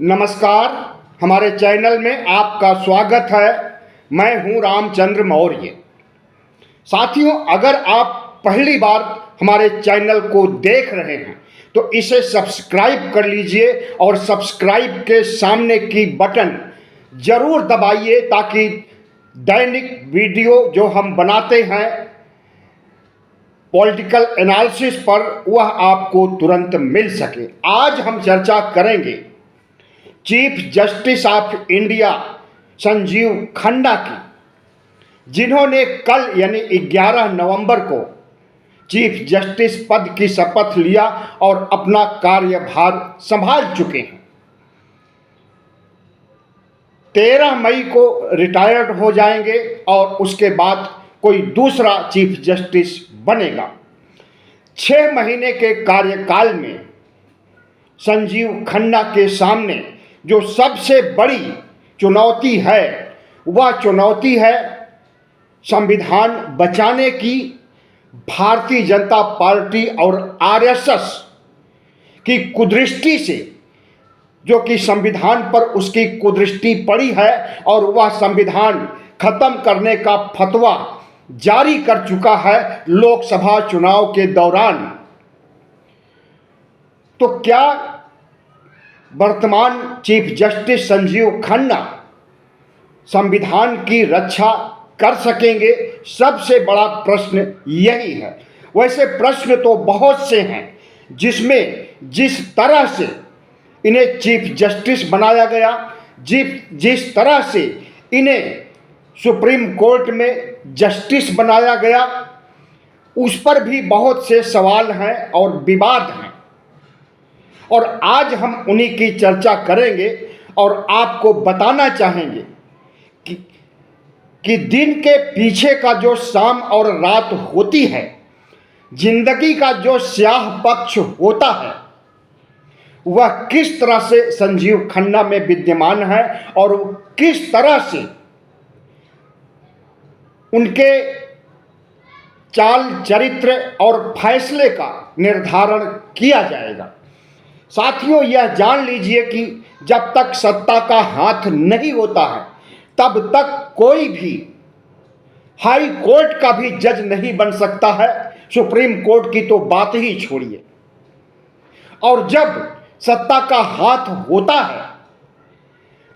नमस्कार। हमारे चैनल में आपका स्वागत है। मैं हूं रामचंद्र मौर्य। साथियों, अगर आप पहली बार हमारे चैनल को देख रहे हैं तो इसे सब्सक्राइब कर लीजिए और सब्सक्राइब के सामने की बटन जरूर दबाइए ताकि दैनिक वीडियो जो हम बनाते हैं पॉलिटिकल एनालिसिस पर वह आपको तुरंत मिल सके। आज हम चर्चा करेंगे chief justice of India Sanjeev Khanna की, जिन्होंने कल यानी 11 नवंबर को चीफ जस्टिस पद की शपथ लिया और अपना कार्यभार संभाल चुके हैं। 13 मई को रिटायर्ड हो जाएंगे और उसके बाद कोई दूसरा चीफ जस्टिस बनेगा। 6 महीने के कार्यकाल में संजीव खन्ना के सामने जो सबसे बड़ी चुनौती है वह चुनौती है संविधान बचाने की। भारतीय जनता पार्टी और आरएसएस की कुदृष्टि से, जो कि संविधान पर उसकी कुदृष्टि पड़ी है और वह संविधान खत्म करने का फतवा जारी कर चुका है लोकसभा चुनाव के दौरान। तो क्या वर्तमान चीफ जस्टिस संजीव खन्ना संविधान की रक्षा कर सकेंगे? सबसे बड़ा प्रश्न यही है। वैसे प्रश्न तो बहुत से हैं, जिसमें जिस तरह से इन्हें चीफ जस्टिस बनाया गया, जिस तरह से इन्हें सुप्रीम कोर्ट में जस्टिस बनाया गया, उस पर भी बहुत से सवाल हैं और विवाद हैं और आज हम उन्हीं की चर्चा करेंगे और आपको बताना चाहेंगे कि दिन के पीछे का जो शाम और रात होती है, जिंदगी का जो स्याह पक्ष होता है, वह किस तरह से संजीव खन्ना में विद्यमान है और किस तरह से उनके चाल चरित्र और फैसले का निर्धारण किया जाएगा। साथियों, यह जान लीजिए कि जब तक सत्ता का हाथ नहीं होता है तब तक कोई भी हाई कोर्ट का भी जज नहीं बन सकता है, सुप्रीम कोर्ट की तो बात ही छोड़िए। और जब सत्ता का हाथ होता है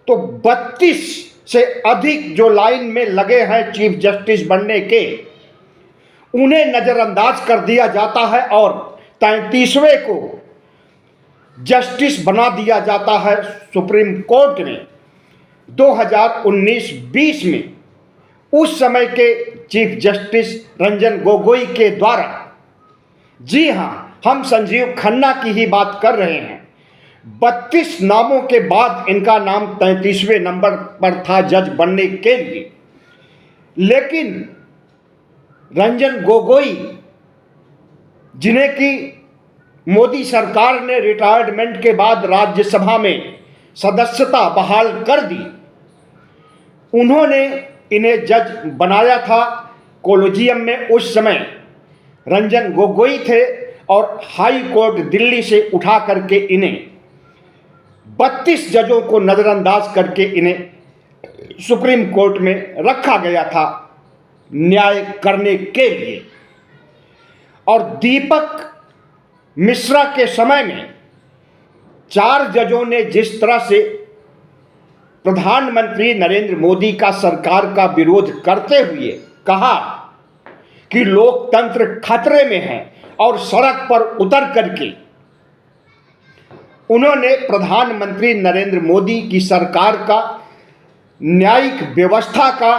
तो 32 से अधिक जो लाइन में लगे हैं चीफ जस्टिस बनने के, उन्हें नजरअंदाज कर दिया जाता है और 33वें को जस्टिस बना दिया जाता है सुप्रीम कोर्ट ने 2019-20 में उस समय के चीफ जस्टिस रंजन गोगोई के द्वारा। जी हां, हम संजीव खन्ना की ही बात कर रहे हैं। 32 नामों के बाद इनका नाम 33वें नंबर पर था जज बनने के लिए। लेकिन रंजन गोगोई, जिन्हें कि मोदी सरकार ने रिटायरमेंट के बाद राज्यसभा में सदस्यता बहाल कर दी, उन्होंने इन्हें जज बनाया था। कोलेजियम में उस समय रंजन गोगोई थे और हाई कोर्ट दिल्ली से उठा करके इन्हें 32 जजों को नज़रअंदाज करके इन्हें सुप्रीम कोर्ट में रखा गया था न्याय करने के लिए। और दीपक मिश्रा के समय में 4 जजों ने जिस तरह से प्रधानमंत्री नरेंद्र मोदी का सरकार का विरोध करते हुए कहा कि लोकतंत्र खतरे में है और सड़क पर उतर करके उन्होंने प्रधानमंत्री नरेंद्र मोदी की सरकार का न्यायिक व्यवस्था का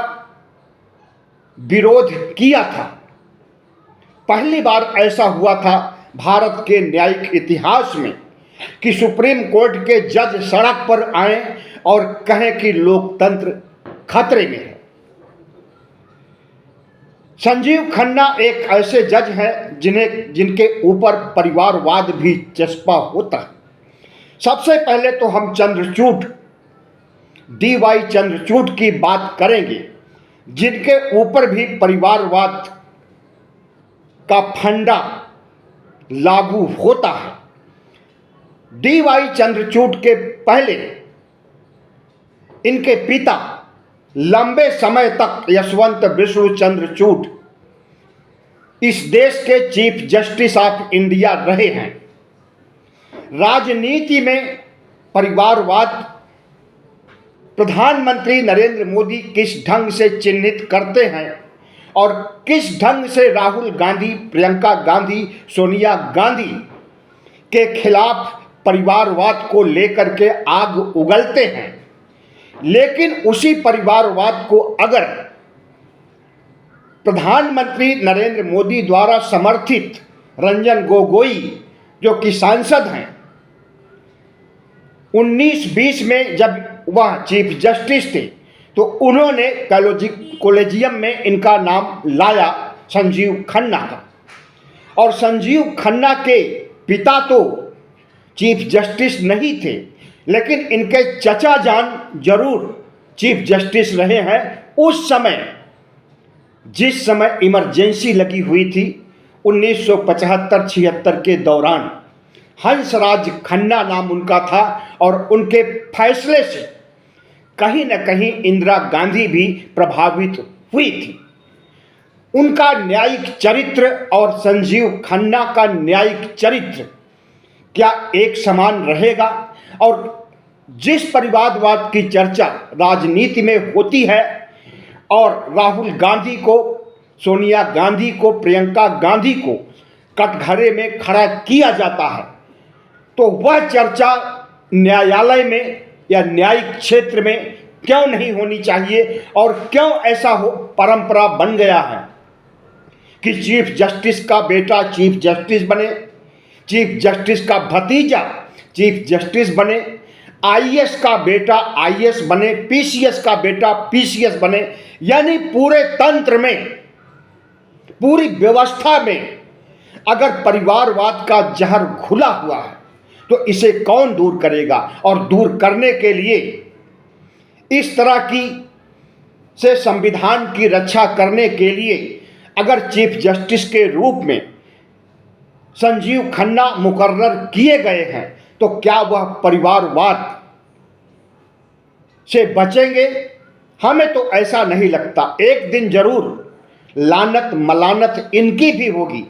विरोध किया था। पहली बार ऐसा हुआ था भारत के न्यायिक इतिहास में कि सुप्रीम कोर्ट के जज सड़क पर आए और कहें कि लोकतंत्र खतरे में है। संजीव खन्ना एक ऐसे जज हैं जिनके ऊपर परिवारवाद भी चस्पा होता है। सबसे पहले तो हम चंद्रचूड़, DY चंद्रचूड़ की बात करेंगे, जिनके ऊपर भी परिवारवाद का फंडा लागू होता है। डी.वाई. चंद्रचूड़ के पहले इनके पिता लंबे समय तक यशवंत विष्णु चंद्रचूड़ इस देश के चीफ जस्टिस ऑफ इंडिया रहे हैं। राजनीति में परिवारवाद प्रधानमंत्री नरेंद्र मोदी किस ढंग से चिन्हित करते हैं और किस ढंग से राहुल गांधी, प्रियंका गांधी, सोनिया गांधी के खिलाफ परिवारवाद को लेकर के आग उगलते हैं, लेकिन उसी परिवारवाद को अगर प्रधानमंत्री नरेंद्र मोदी द्वारा समर्थित रंजन गोगोई जो कि सांसद हैं, 1920 में जब वह चीफ जस्टिस थे तो उन्होंने कॉलेजियम में इनका नाम लाया संजीव खन्ना का। और संजीव खन्ना के पिता तो चीफ जस्टिस नहीं थे, लेकिन इनके चचा जान जरूर चीफ जस्टिस रहे हैं। उस समय जिस समय इमरजेंसी लगी हुई थी 1975-76 के दौरान, हंसराज खन्ना नाम उनका था और उनके फैसले से कहीं न कहीं इंदिरा गांधी भी प्रभावित हुई थी। उनका न्यायिक चरित्र और संजीव खन्ना का न्यायिक चरित्र क्या एक समान रहेगा? और जिस परिवारवाद की चर्चा राजनीति में होती है और राहुल गांधी को, सोनिया गांधी को, प्रियंका गांधी को कटघरे में खड़ा किया जाता है, तो वह चर्चा न्यायालय में या न्यायिक क्षेत्र में क्यों नहीं होनी चाहिए? और क्यों ऐसा परंपरा बन गया है कि चीफ जस्टिस का बेटा चीफ जस्टिस बने, चीफ जस्टिस का भतीजा चीफ जस्टिस बने, आईएएस का बेटा आईएएस बने, पीसीएस का बेटा पीसीएस बने। यानी पूरे तंत्र में, पूरी व्यवस्था में अगर परिवारवाद का जहर घुला हुआ है तो इसे कौन दूर करेगा? और दूर करने के लिए इस तरह की से संविधान की रक्षा करने के लिए अगर चीफ जस्टिस के रूप में संजीव खन्ना मुकर्रर किए गए हैं तो क्या वह परिवारवाद से बचेंगे? हमें तो ऐसा नहीं लगता। एक दिन जरूर लानत मलानत इनकी भी होगी,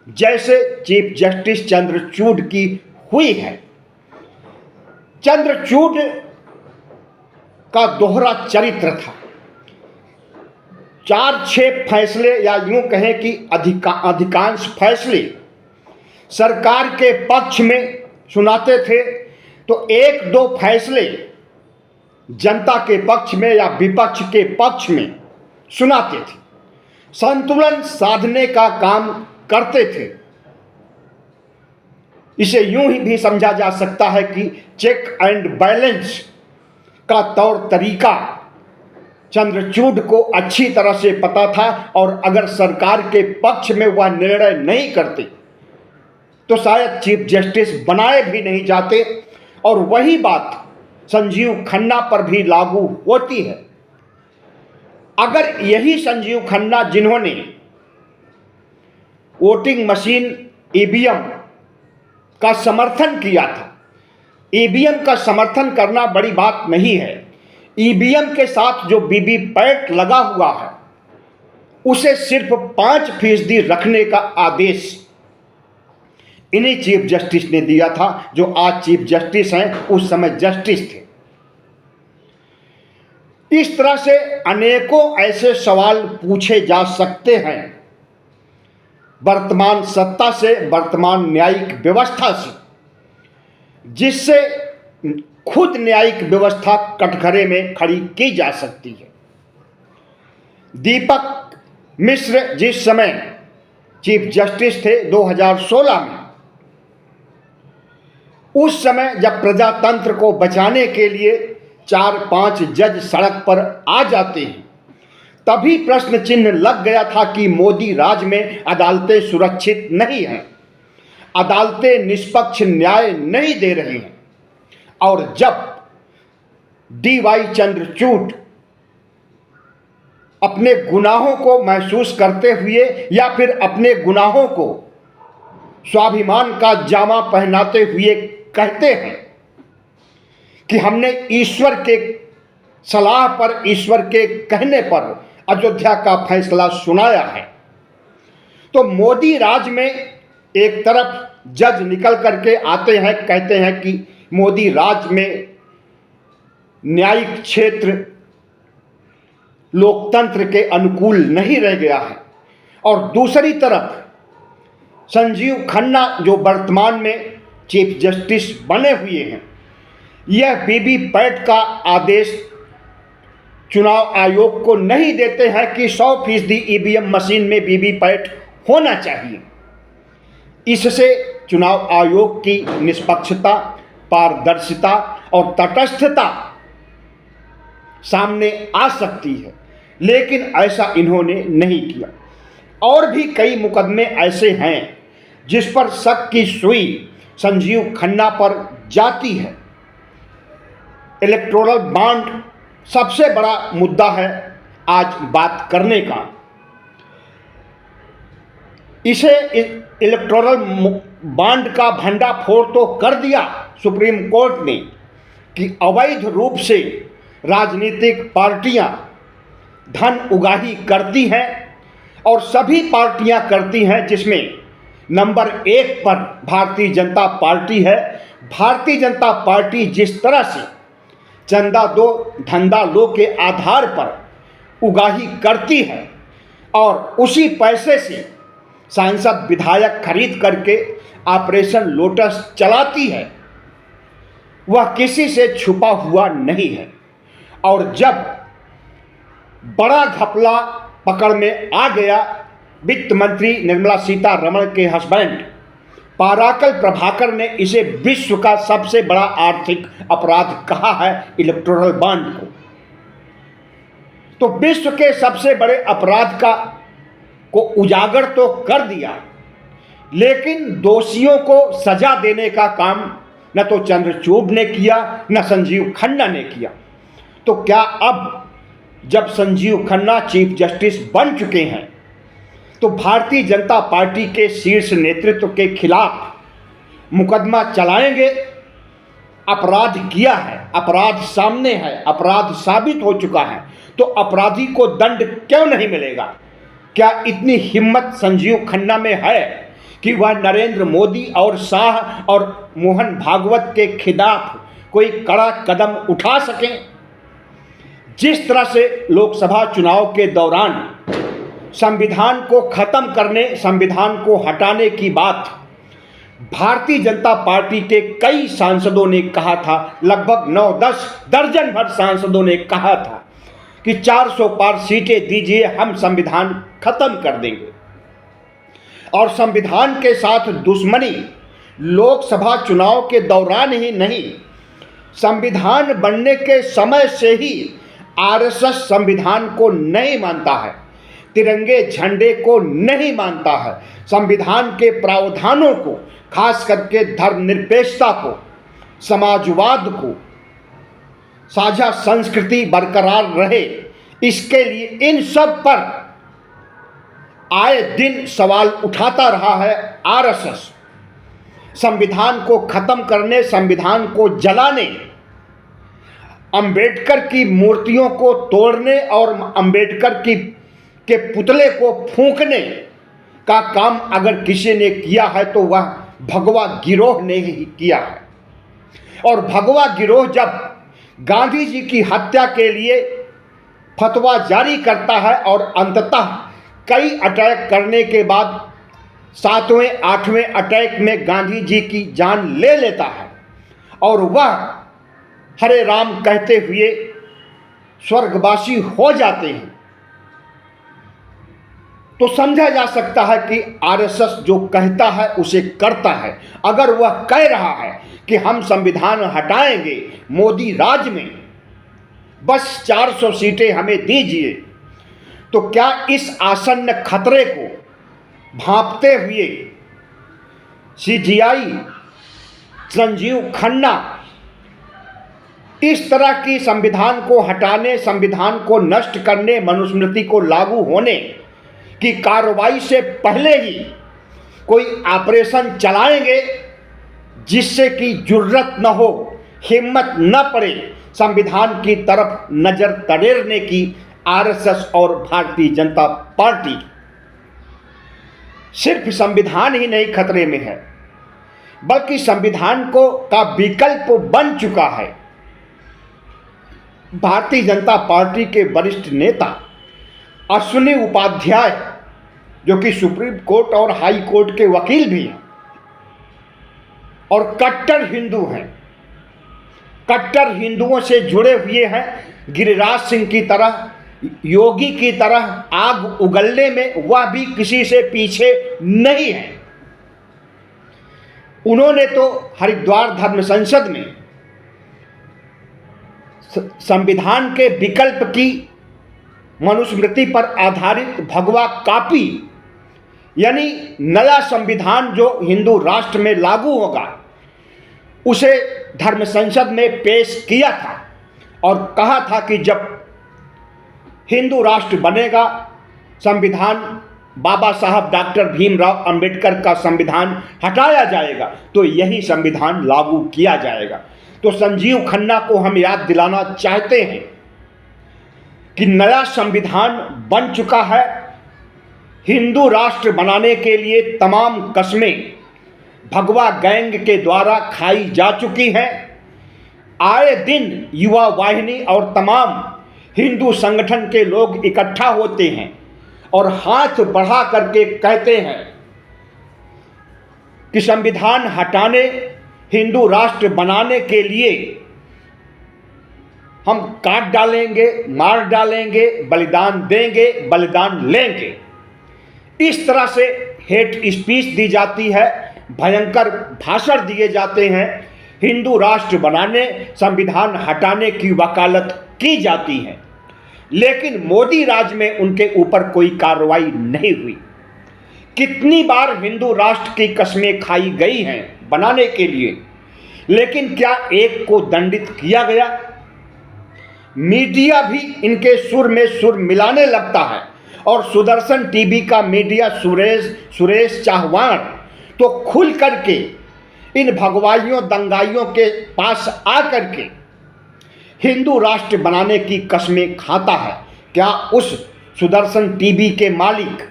जैसे चीफ जस्टिस चंद्रचूड़ की हुई है। चंद्रचूड़ का दोहरा चरित्र था। 4-6 फैसले या यूं कहें कि अधिकांश फैसले सरकार के पक्ष में सुनाते थे, तो 1-2 फैसले जनता के पक्ष में या विपक्ष के पक्ष में सुनाते थे। संतुलन साधने का काम करते थे। इसे यूं ही भी समझा जा सकता है कि चेक एंड बैलेंस का तौर तरीका चंद्रचूड़ को अच्छी तरह से पता था और अगर सरकार के पक्ष में वह निर्णय नहीं करते तो शायद चीफ जस्टिस बनाए भी नहीं जाते। और वही बात संजीव खन्ना पर भी लागू होती है। अगर यही संजीव खन्ना जिन्होंने वोटिंग मशीन ईवीएम का समर्थन किया था, ईवीएम का समर्थन करना बड़ी बात नहीं है, ईवीएम के साथ जो वीवीपैट लगा हुआ है उसे सिर्फ 5% रखने का आदेश इन्हीं चीफ जस्टिस ने दिया था जो आज चीफ जस्टिस हैं, उस समय जस्टिस थे। इस तरह से अनेकों ऐसे सवाल पूछे जा सकते हैं वर्तमान सत्ता से, वर्तमान न्यायिक व्यवस्था से, जिससे खुद न्यायिक व्यवस्था कटघरे में खड़ी की जा सकती है। दीपक मिश्र जिस समय चीफ जस्टिस थे 2016 में, उस समय जब प्रजातंत्र को बचाने के लिए 4-5 जज सड़क पर आ जाते हैं, तभी प्रश्न चिन्ह लग गया था कि मोदी राज में अदालतें सुरक्षित नहीं हैं, अदालतें निष्पक्ष न्याय नहीं दे रही हैं। और जब डी.वाई. चंद्रचूड़ अपने गुनाहों को महसूस करते हुए या फिर अपने गुनाहों को स्वाभिमान का जामा पहनाते हुए कहते हैं कि हमने ईश्वर के सलाह पर, ईश्वर के कहने पर अयोध्या का फैसला सुनाया है, तो मोदी राज में एक तरफ जज निकल करके आते हैं, कहते हैं कि मोदी राज में न्यायिक क्षेत्र लोकतंत्र के अनुकूल नहीं रह गया है, और दूसरी तरफ संजीव खन्ना जो वर्तमान में चीफ जस्टिस बने हुए हैं, यह वीवीपैट का आदेश चुनाव आयोग को नहीं देते हैं कि 100% ईवीएम मशीन में वीवीपैट होना चाहिए। इससे चुनाव आयोग की निष्पक्षता, पारदर्शिता और तटस्थता सामने आ सकती है, लेकिन ऐसा इन्होंने नहीं किया। और भी कई मुकदमे ऐसे हैं जिस पर शक की सुई संजीव खन्ना पर जाती है। इलेक्टोरल बॉन्ड सबसे बड़ा मुद्दा है आज बात करने का। इसे इलेक्टोरल बॉन्ड का भंडाफोड़ तो कर दिया सुप्रीम कोर्ट ने कि अवैध रूप से राजनीतिक पार्टियां धन उगाही करती हैं, और सभी पार्टियां करती हैं, जिसमें नंबर 1 पर भारतीय जनता पार्टी है। भारतीय जनता पार्टी जिस तरह से चंदा दो धंधा लो के आधार पर उगाही करती है और उसी पैसे से सांसद विधायक खरीद करके ऑपरेशन लोटस चलाती है, वह किसी से छुपा हुआ नहीं है। और जब बड़ा घपला पकड़ में आ गया, वित्त मंत्री निर्मला सीतारमण के हस्बैंड पाराकल प्रभाकर ने इसे विश्व का सबसे बड़ा आर्थिक अपराध कहा है, इलेक्टोरल बॉन्ड को। तो विश्व के सबसे बड़े अपराध को उजागर तो कर दिया, लेकिन दोषियों को सजा देने का काम न तो चंद्रचूड़ ने किया, न संजीव खन्ना ने किया। तो क्या अब जब संजीव खन्ना चीफ जस्टिस बन चुके हैं, तो भारतीय जनता पार्टी के शीर्ष नेतृत्व के खिलाफ मुकदमा चलाएंगे? अपराध किया है, अपराध सामने है, अपराध साबित हो चुका है, तो अपराधी को दंड क्यों नहीं मिलेगा? क्या इतनी हिम्मत संजीव खन्ना में है कि वह नरेंद्र मोदी और शाह और मोहन भागवत के खिलाफ कोई कड़ा कदम उठा सकें? जिस तरह से लोकसभा चुनाव के दौरान संविधान को खत्म करने, संविधान को हटाने की बात भारतीय जनता पार्टी के कई सांसदों ने कहा था, लगभग 9-10 दर्जन भर सांसदों ने कहा था कि 400 पार सीटें दीजिए, हम संविधान खत्म कर देंगे। और संविधान के साथ दुश्मनी लोकसभा चुनाव के दौरान ही नहीं, संविधान बनने के समय से ही आरएसएस संविधान को नहीं मानता है, तिरंगे झंडे को नहीं मानता है, संविधान के प्रावधानों को, खास करके धर्मनिरपेक्षता को, समाजवाद को, साझा संस्कृति बरकरार रहे, इसके लिए इन सब पर आए दिन सवाल उठाता रहा है आरएसएस। संविधान को खत्म करने, संविधान को जलाने, अंबेडकर की मूर्तियों को तोड़ने और अंबेडकर के पुतले को फूंकने का काम अगर किसी ने किया है तो वह भगवा गिरोह ने ही किया है। और भगवा गिरोह जब गांधी जी की हत्या के लिए फतवा जारी करता है और अंततः कई अटैक करने के बाद 7वें 8वें अटैक में गांधी जी की जान ले लेता है और वह हरे राम कहते हुए स्वर्गवासी हो जाते हैं, तो समझा जा सकता है कि आरएसएस जो कहता है उसे करता है। अगर वह कह रहा है कि हम संविधान हटाएंगे मोदी राज में, बस 400 सीटें हमें दीजिए, तो क्या इस आसन्न खतरे को भांपते हुए सीजीआई संजीव खन्ना इस तरह की संविधान को हटाने, संविधान को नष्ट करने, मनुस्मृति को लागू होने की कार्रवाई से पहले ही कोई ऑपरेशन चलाएंगे? जिससे कि जुर्रत न हो, हिम्मत न पड़े संविधान की तरफ नजर तड़ेरने की आरएसएस और भारतीय जनता पार्टी। सिर्फ संविधान ही नहीं खतरे में है, बल्कि संविधान का विकल्प बन चुका है। भारतीय जनता पार्टी के वरिष्ठ नेता अश्विनी उपाध्याय, जो कि सुप्रीम कोर्ट और हाई कोर्ट के वकील भी हैं और कट्टर हिंदू हैं, कट्टर हिंदुओं से जुड़े हुए हैं, गिरिराज सिंह की तरह, योगी की तरह आग उगलने में वह भी किसी से पीछे नहीं है। उन्होंने तो हरिद्वार धर्म संसद में संविधान के विकल्प की मनुस्मृति पर आधारित भगवा कॉपी, यानी नया संविधान जो हिंदू राष्ट्र में लागू होगा, उसे धर्म संसद में पेश किया था और कहा था कि जब हिंदू राष्ट्र बनेगा, संविधान बाबा साहब डॉक्टर भीमराव अंबेडकर का संविधान हटाया जाएगा तो यही संविधान लागू किया जाएगा। तो संजीव खन्ना को हम याद दिलाना चाहते हैं कि नया संविधान बन चुका है। हिंदू राष्ट्र बनाने के लिए तमाम कस्में भगवा गैंग के द्वारा खाई जा चुकी हैं। आए दिन युवा वाहिनी और तमाम हिंदू संगठन के लोग इकट्ठा होते हैं और हाथ बढ़ा करके कहते हैं कि संविधान हटाने, हिंदू राष्ट्र बनाने के लिए हम काट डालेंगे, मार डालेंगे, बलिदान देंगे, बलिदान लेंगे। इस तरह से हेट स्पीच दी जाती है, भयंकर भाषण दिए जाते हैं, हिंदू राष्ट्र बनाने, संविधान हटाने की वकालत की जाती है। लेकिन मोदी राज में उनके ऊपर कोई कार्रवाई नहीं हुई। कितनी बार हिंदू राष्ट्र की कस्में खाई गई हैं बनाने के लिए, लेकिन क्या एक को दंडित किया गया? मीडिया भी इनके सुर में सुर मिलाने लगता है और सुदर्शन टीवी का मीडिया सुरेश चाहवान तो खुल करके इन भगवाइयों दंगाइयों के पास आकर के हिंदू राष्ट्र बनाने की कस्में खाता है। क्या उस सुदर्शन टीवी के मालिक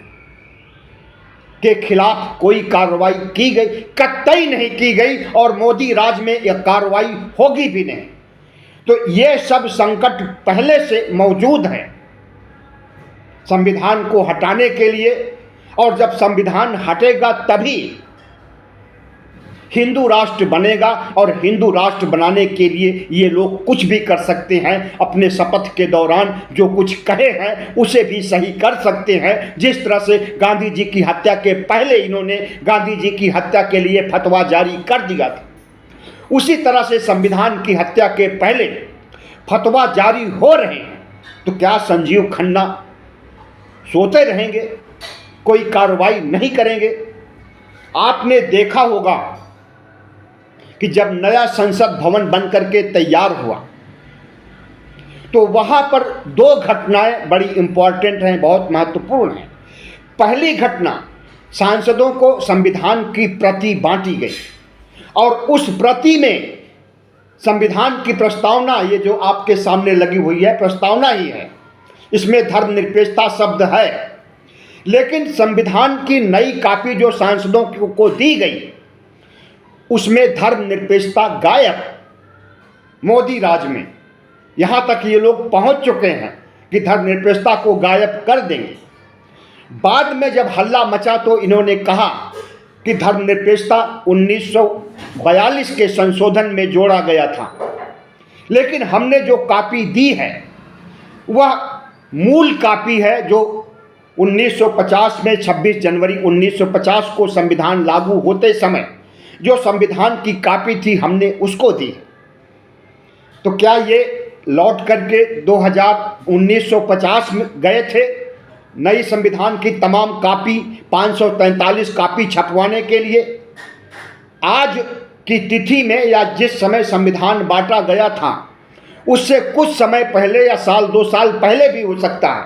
के खिलाफ कोई कार्रवाई की गई? कतई नहीं की गई और मोदी राज में यह कार्रवाई होगी भी नहीं। तो ये सब संकट पहले से मौजूद हैं संविधान को हटाने के लिए, और जब संविधान हटेगा तभी हिंदू राष्ट्र बनेगा और हिंदू राष्ट्र बनाने के लिए ये लोग कुछ भी कर सकते हैं। अपने शपथ के दौरान जो कुछ कहे हैं उसे भी सही कर सकते हैं। जिस तरह से गांधी जी की हत्या के पहले इन्होंने गांधी जी की हत्या के लिए फतवा जारी कर दिया था, उसी तरह से संविधान की हत्या के पहले फतवा जारी हो रहे हैं। तो क्या संजीव खन्ना सोते रहेंगे, कोई कार्रवाई नहीं करेंगे? आपने देखा होगा कि जब नया संसद भवन बन करके तैयार हुआ तो वहां पर दो घटनाएं बड़ी इंपॉर्टेंट हैं, बहुत महत्वपूर्ण हैं। पहली घटना, सांसदों को संविधान की प्रति बांटी गई और उस प्रति में संविधान की प्रस्तावना, ये जो आपके सामने लगी हुई है प्रस्तावना ही है, इसमें धर्मनिरपेक्षता शब्द है, लेकिन संविधान की नई कॉपी जो सांसदों को दी गई उसमें धर्मनिरपेक्षता गायब। मोदी राज में यहाँ तक ये लोग पहुँच चुके हैं कि धर्मनिरपेक्षता को गायब कर देंगे। बाद में जब हल्ला मचा तो इन्होंने कहा कि धर्मनिरपेक्षता 1942 के संशोधन में जोड़ा गया था, लेकिन हमने जो कॉपी दी है वह मूल कॉपी है जो 1950 में 26 जनवरी 1950 को संविधान लागू होते समय जो संविधान की कॉपी थी हमने उसको दी। तो क्या ये लौट करके 1950 में गए थे नई संविधान की तमाम कॉपी 543 कॉपी छपवाने के लिए? आज की तिथि में या जिस समय संविधान बांटा गया था उससे कुछ समय पहले या साल 2 साल पहले भी हो सकता है,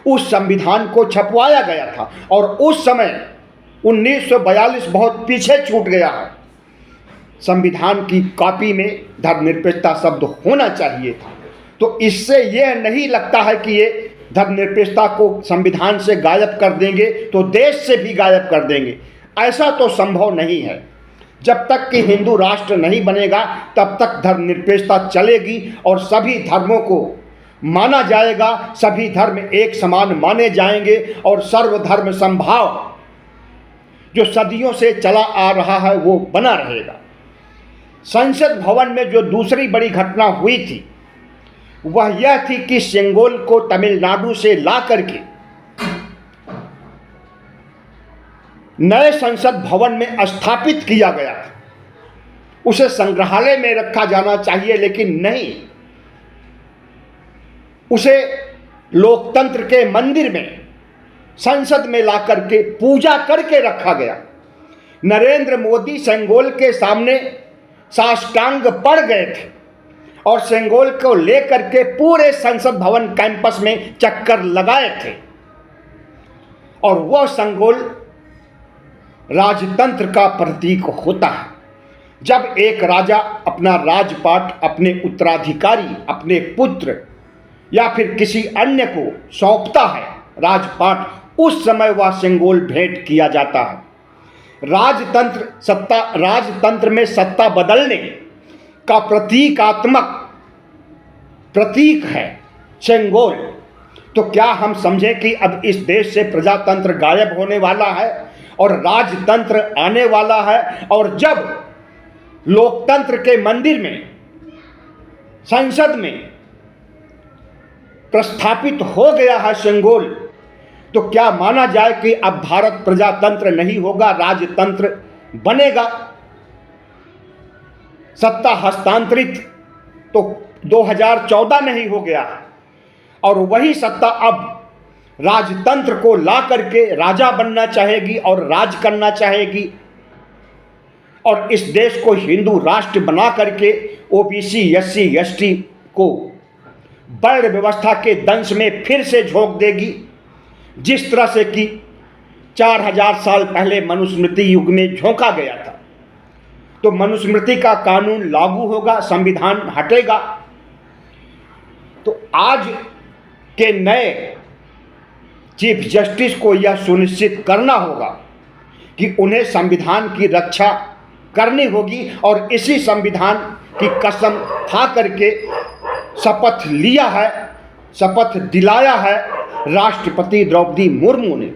उस संविधान को छपवाया गया था और उस समय 1942 बहुत पीछे छूट गया है। संविधान की कॉपी में धर्मनिरपेक्षता शब्द होना चाहिए था। तो इससे यह नहीं लगता है कि ये धर्मनिरपेक्षता को संविधान से गायब कर देंगे तो देश से भी गायब कर देंगे, ऐसा तो संभव नहीं है। जब तक कि हिंदू राष्ट्र नहीं बनेगा तब तक धर्मनिरपेक्षता चलेगी और सभी धर्मों को माना जाएगा, सभी धर्म एक समान माने जाएंगे और सर्वधर्म समभाव जो सदियों से चला आ रहा है वो बना रहेगा। संसद भवन में जो दूसरी बड़ी घटना हुई थी वह यह थी कि सेंगोल को तमिलनाडु से ला करके नए संसद भवन में स्थापित किया गया था। उसे संग्रहालय में रखा जाना चाहिए, लेकिन नहीं, उसे लोकतंत्र के मंदिर में, संसद में ला करके पूजा करके रखा गया। नरेंद्र मोदी सेंगोल के सामने साष्टांग पड़ गए थे और सेंगोल को लेकर के पूरे संसद भवन कैंपस में चक्कर लगाए थे। और वह सेंगोल राजतंत्र का प्रतीक होता है। जब एक राजा अपना राजपाट अपने उत्तराधिकारी, अपने पुत्र या फिर किसी अन्य को सौंपता है राजपाट, उस समय वह सेंगोल भेंट किया जाता है। राजतंत्र में सत्ता बदलने का प्रतीकात्मक प्रतीक है सेंगोल। तो क्या हम समझें कि अब इस देश से प्रजातंत्र गायब होने वाला है और राजतंत्र आने वाला है? और जब लोकतंत्र के मंदिर में, संसद में प्रस्थापित हो गया है सेंगोल, तो क्या माना जाए कि अब भारत प्रजातंत्र नहीं होगा, राजतंत्र बनेगा? सत्ता हस्तांतरित तो 2014 में ही हो गया है और वही सत्ता अब राजतंत्र को ला करके राजा बनना चाहेगी और राज करना चाहेगी और इस देश को हिंदू राष्ट्र बना करके ओबीसी, एससी, एसटी को वर्ण व्यवस्था के दंश में फिर से झोंक देगी, जिस तरह से कि 4000 साल पहले मनुस्मृति युग में झोंका गया था। तो मनुस्मृति का कानून लागू होगा, संविधान हटेगा। तो आज के नए चीफ जस्टिस को यह सुनिश्चित करना होगा कि उन्हें संविधान की रक्षा करनी होगी और इसी संविधान की कसम खा करके शपथ लिया है, शपथ दिलाया है राष्ट्रपति द्रौपदी मुर्मू ने।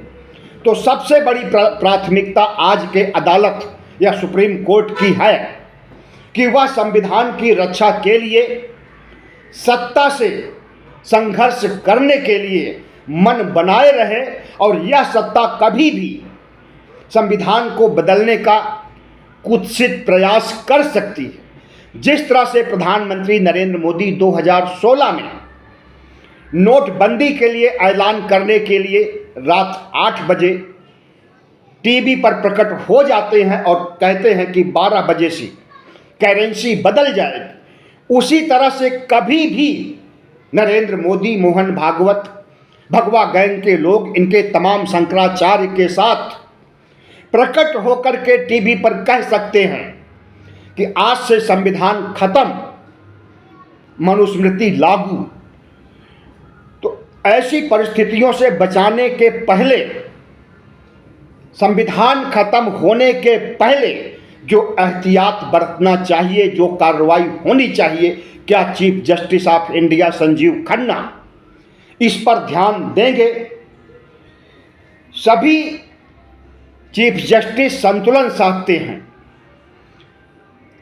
तो सबसे बड़ी प्राथमिकता आज के अदालत या सुप्रीम कोर्ट की है कि वह संविधान की रक्षा के लिए, सत्ता से संघर्ष करने के लिए मन बनाए रहे और यह सत्ता कभी भी संविधान को बदलने का कुत्सित प्रयास कर सकती है। जिस तरह से प्रधानमंत्री नरेंद्र मोदी 2016 में नोटबंदी के लिए ऐलान करने के लिए रात 8 बजे टीवी पर प्रकट हो जाते हैं और कहते हैं कि 12 बजे से करेंसी बदल जाएगी, उसी तरह से कभी भी नरेंद्र मोदी, मोहन भागवत, भगवा गैंग के लोग, इनके तमाम शंकराचार्य के साथ प्रकट होकर के टीवी पर कह सकते हैं कि आज से संविधान खत्म, मनुस्मृति लागू। तो ऐसी परिस्थितियों से बचाने के पहले, संविधान खत्म होने के पहले जो एहतियात बरतना चाहिए, जो कार्रवाई होनी चाहिए, क्या chief justice of India Sanjeev Khanna इस पर ध्यान देंगे? सभी चीफ जस्टिस संतुलन साधते हैं।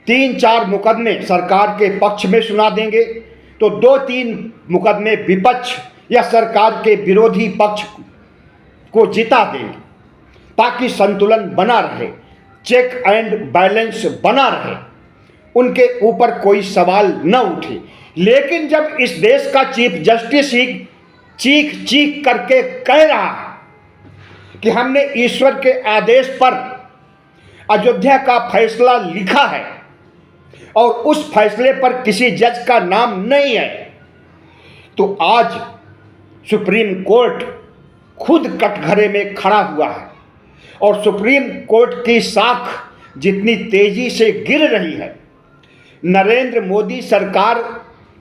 3-4 मुकदमे सरकार के पक्ष में सुना देंगे तो 2-3 मुकदमे विपक्ष या सरकार के विरोधी पक्ष को जिता देंगे, ताकि संतुलन बना रहे, चेक एंड बैलेंस बना रहे, उनके ऊपर कोई सवाल न उठे। लेकिन जब इस देश का चीफ जस्टिस ही चीख चीख करके कह रहा है कि हमने ईश्वर के आदेश पर अयोध्या का फैसला लिखा है और उस फैसले पर किसी जज का नाम नहीं है, तो आज सुप्रीम कोर्ट खुद कटघरे में खड़ा हुआ है और सुप्रीम कोर्ट की साख जितनी तेजी से गिर रही है, नरेंद्र मोदी सरकार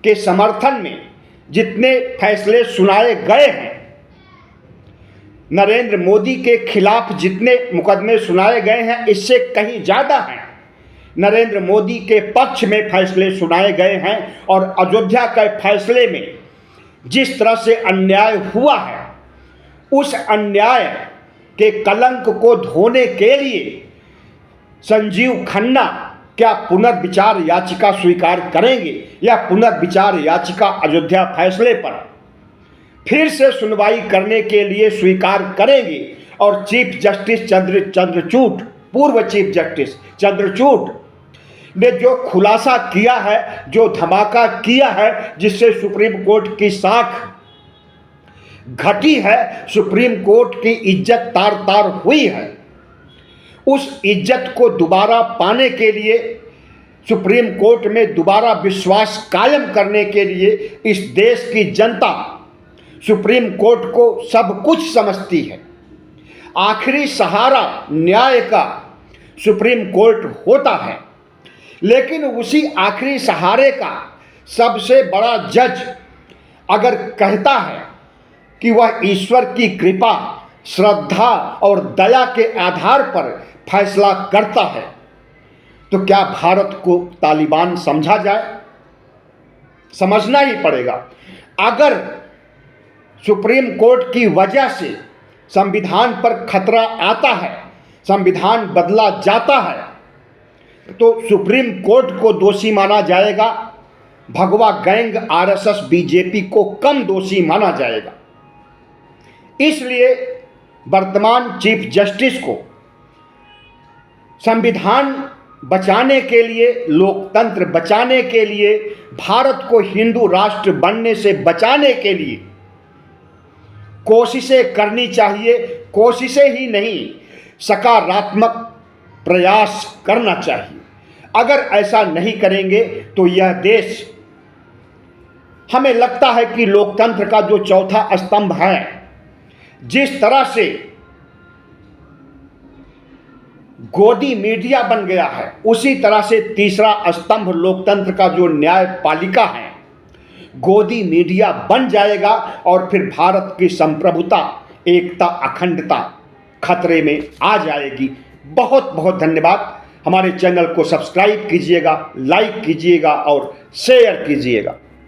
के समर्थन में जितने फैसले सुनाए गए हैं, नरेंद्र मोदी के खिलाफ जितने मुकदमे सुनाए गए हैं, इससे कहीं ज़्यादा हैं नरेंद्र मोदी के पक्ष में फैसले सुनाए गए हैं। और अयोध्या के फैसले में जिस तरह से अन्याय हुआ है, उस अन्याय के कलंक को धोने के लिए संजीव खन्ना क्या पुनर्विचार याचिका स्वीकार करेंगे या पुनर्विचार याचिका अयोध्या फैसले पर फिर से सुनवाई करने के लिए स्वीकार करेंगे। और चीफ जस्टिस चंद्रचूड़, पूर्व चीफ जस्टिस चंद्रचूड़ ने जो खुलासा किया है, जो धमाका किया है, जिससे सुप्रीम कोर्ट की साख घटी है, सुप्रीम कोर्ट की इज्जत तार तार हुई है, उस इज्जत को दोबारा पाने के लिए, सुप्रीम कोर्ट में दोबारा विश्वास कायम करने के लिए इस देश की जनता सुप्रीम कोर्ट को सब कुछ समझती है। आखिरी सहारा न्याय का सुप्रीम कोर्ट होता है, लेकिन उसी आखिरी सहारे का सबसे बड़ा जज अगर कहता है कि वह ईश्वर की कृपा, श्रद्धा और दया के आधार पर फैसला करता है, तो क्या भारत को तालिबान समझा जाए? समझना ही पड़ेगा। अगर सुप्रीम कोर्ट की वजह से संविधान पर खतरा आता है, संविधान बदला जाता है, तो सुप्रीम कोर्ट को दोषी माना जाएगा, भगवा गैंग आरएसएस बीजेपी को कम दोषी माना जाएगा। इसलिए वर्तमान चीफ जस्टिस को संविधान बचाने के लिए, लोकतंत्र बचाने के लिए, भारत को हिंदू राष्ट्र बनने से बचाने के लिए कोशिशें करनी चाहिए। कोशिशें ही नहीं, सकारात्मक प्रयास करना चाहिए। अगर ऐसा नहीं करेंगे तो यह देश, हमें लगता है कि लोकतंत्र का जो चौथा स्तंभ है, जिस तरह से गोदी मीडिया बन गया है, उसी तरह से तीसरा स्तंभ लोकतंत्र का जो न्यायपालिका है, गोदी मीडिया बन जाएगा और फिर भारत की संप्रभुता, एकता, अखंडता खतरे में आ जाएगी। बहुत बहुत धन्यवाद। हमारे चैनल को सब्सक्राइब कीजिएगा, लाइक कीजिएगा और शेयर कीजिएगा।